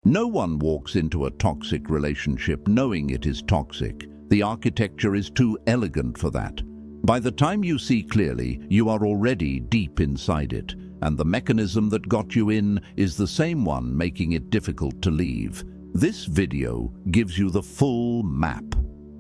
No one walks into a toxic relationship knowing it is toxic. The architecture is too elegant for that. By the time you see clearly, you are already deep inside it, and the mechanism that got you in is the same one making it difficult to leave. This video gives you the full map.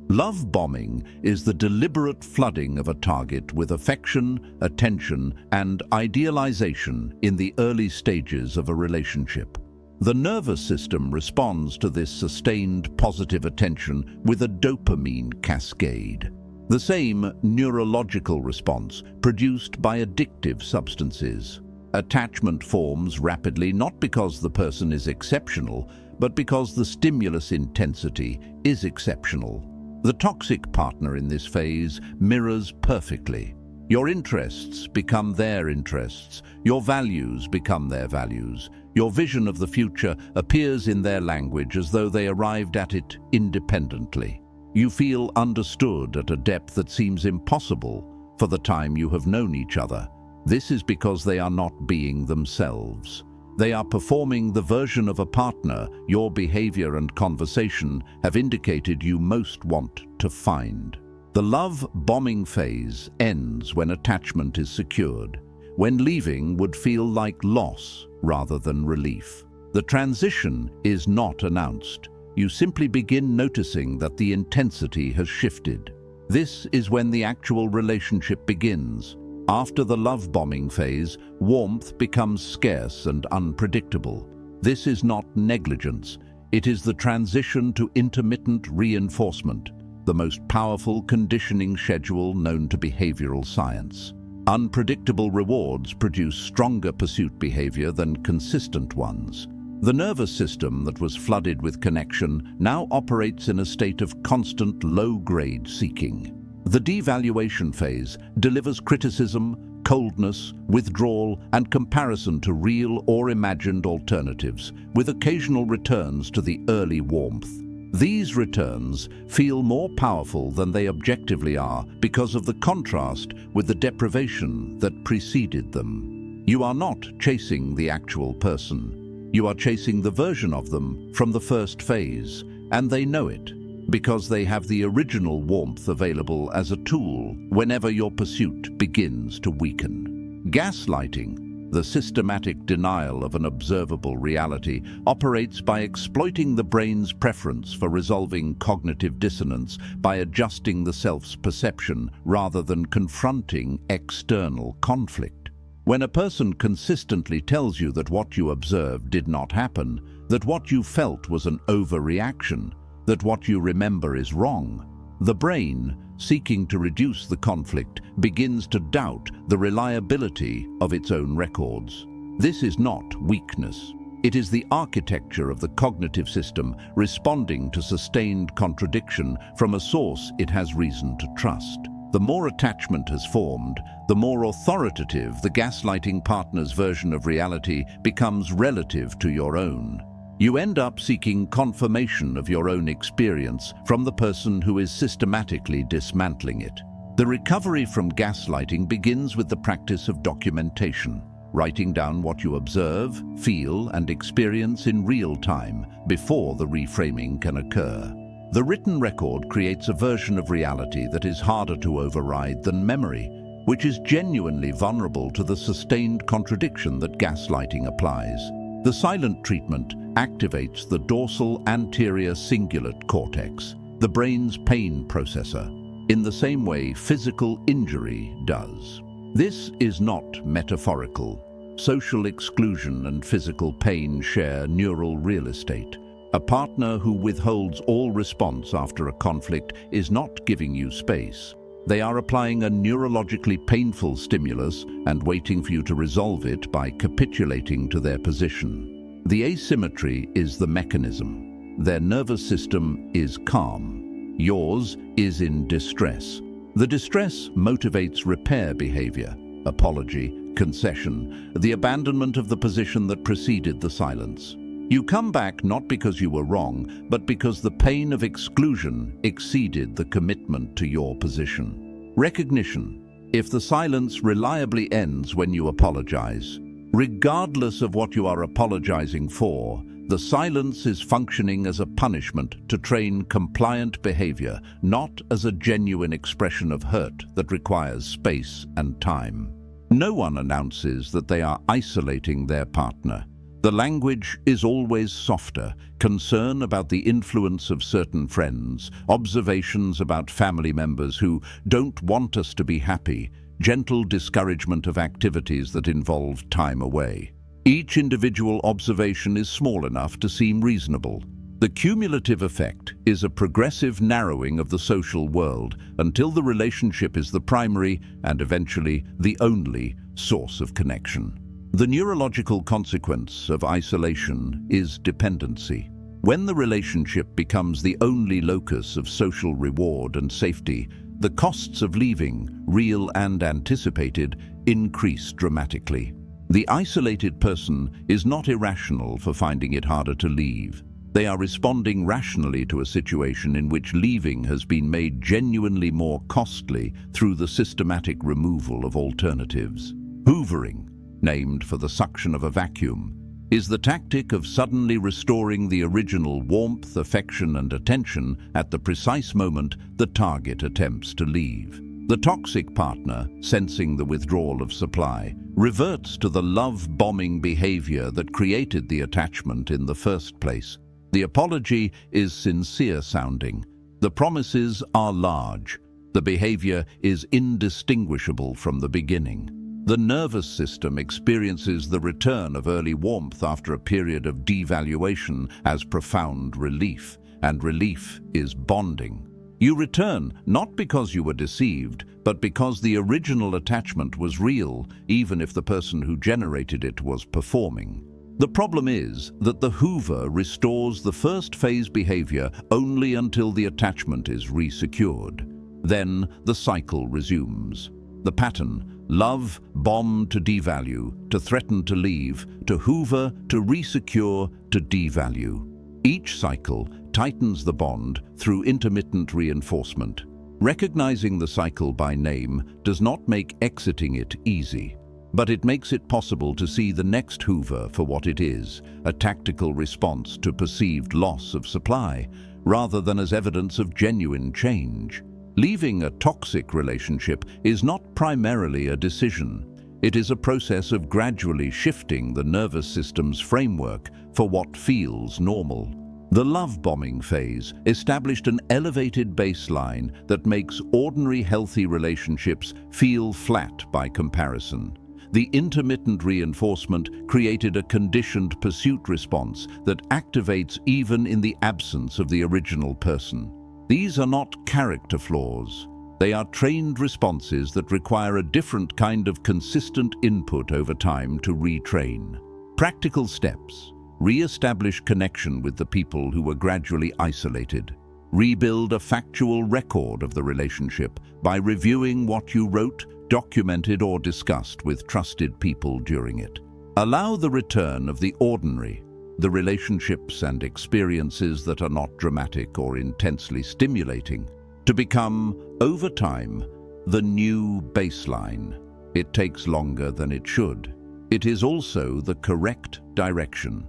Love bombing is the deliberate flooding of a target with affection, attention, and idealization in the early stages of a relationship. The nervous system responds to this sustained positive attention with a dopamine cascade. The same neurological response produced by addictive substances. Attachment forms rapidly not because the person is exceptional, but because the stimulus intensity is exceptional. The toxic partner in this phase mirrors perfectly. Your interests become their interests. Your values become their values. Your vision of the future appears in their language as though they arrived at it independently. You feel understood at a depth that seems impossible for the time you have known each other. This is because they are not being themselves. They are performing the version of a partner your behavior and conversation have indicated you most want to find. The love bombing phase ends when attachment is secured, when leaving would feel like loss rather than relief. The transition is not announced. You simply begin noticing that the intensity has shifted. This is when the actual relationship begins. After the love bombing phase, warmth becomes scarce and unpredictable. This is not negligence. It is the transition to intermittent reinforcement, the most powerful conditioning schedule known to behavioral science. Unpredictable rewards produce stronger pursuit behavior than consistent ones. The nervous system that was flooded with connection now operates in a state of constant low-grade seeking. The devaluation phase delivers criticism, coldness, withdrawal, and comparison to real or imagined alternatives, with occasional returns to the early warmth. These returns feel more powerful than they objectively are because of the contrast with the deprivation that preceded them. You are not chasing the actual person. You are chasing the version of them from the first phase, and they know it, because they have the original warmth available as a tool whenever your pursuit begins to weaken. Gaslighting, the systematic denial of an observable reality, operates by exploiting the brain's preference for resolving cognitive dissonance by adjusting the self's perception rather than confronting external conflict. When a person consistently tells you that what you observed did not happen, that what you felt was an overreaction, that what you remember is wrong, the brain, seeking to reduce the conflict, begins to doubt the reliability of its own records. This is not weakness. It is the architecture of the cognitive system responding to sustained contradiction from a source it has reason to trust. The more attachment has formed, the more authoritative the gaslighting partner's version of reality becomes relative to your own. You end up seeking confirmation of your own experience from the person who is systematically dismantling it. The recovery from gaslighting begins with the practice of documentation, writing down what you observe, feel, and experience in real time before the reframing can occur. The written record creates a version of reality that is harder to override than memory, which is genuinely vulnerable to the sustained contradiction that gaslighting applies. The silent treatment activates the dorsal anterior cingulate cortex, the brain's pain processor, in the same way physical injury does. This is not metaphorical. Social exclusion and physical pain share neural real estate. A partner who withholds all response after a conflict is not giving you space. They are applying a neurologically painful stimulus and waiting for you to resolve it by capitulating to their position. The asymmetry is the mechanism. Their nervous system is calm. Yours is in distress. The distress motivates repair behavior, apology, concession, the abandonment of the position that preceded the silence. You come back not because you were wrong, but because the pain of exclusion exceeded the commitment to your position. Recognition. If the silence reliably ends when you apologize, regardless of what you are apologizing for, The silence is functioning as a punishment to train compliant behavior, not as a genuine expression of hurt that requires space and time. No one announces that they are isolating their partner. The language is always softer: concern about the influence of certain friends, observations about family members who don't want us to be happy, gentle discouragement of activities that involve time away. Each individual observation is small enough to seem reasonable. The cumulative effect is a progressive narrowing of the social world until the relationship is the primary and eventually the only source of connection. The neurological consequence of isolation is dependency. When the relationship becomes the only locus of social reward and safety, the costs of leaving, real and anticipated, increase dramatically. The isolated person is not irrational for finding it harder to leave. They are responding rationally to a situation in which leaving has been made genuinely more costly through the systematic removal of alternatives. Hoovering, named for the suction of a vacuum, is the tactic of suddenly restoring the original warmth, affection, and attention at the precise moment the target attempts to leave. The toxic partner, sensing the withdrawal of supply, reverts to the love-bombing behavior that created the attachment in the first place. The apology is sincere-sounding. The promises are large. The behavior is indistinguishable from the beginning. The nervous system experiences the return of early warmth after a period of devaluation as profound relief, and relief is bonding. You return not because you were deceived, but because the original attachment was real, even if the person who generated it was performing. The problem is that the Hoover restores the first phase behavior only until the attachment is resecured. Then the cycle resumes. The pattern: love, bomb to devalue, to threaten to leave, to Hoover, to resecure, to devalue. Each cycle tightens the bond through intermittent reinforcement. Recognizing the cycle by name does not make exiting it easy, but it makes it possible to see the next Hoover for what it is: a tactical response to perceived loss of supply, rather than as evidence of genuine change. Leaving a toxic relationship is not primarily a decision. It is a process of gradually shifting the nervous system's framework for what feels normal. The love-bombing phase established an elevated baseline that makes ordinary healthy relationships feel flat by comparison. The intermittent reinforcement created a conditioned pursuit response that activates even in the absence of the original person. These are not character flaws. They are trained responses that require a different kind of consistent input over time to retrain. Practical steps: re-establish connection with the people who were gradually isolated. Rebuild a factual record of the relationship by reviewing what you wrote, documented, or discussed with trusted people during it. Allow the return of the ordinary, the relationships and experiences that are not dramatic or intensely stimulating, to become, over time, the new baseline. It takes longer than it should. It is also the correct direction.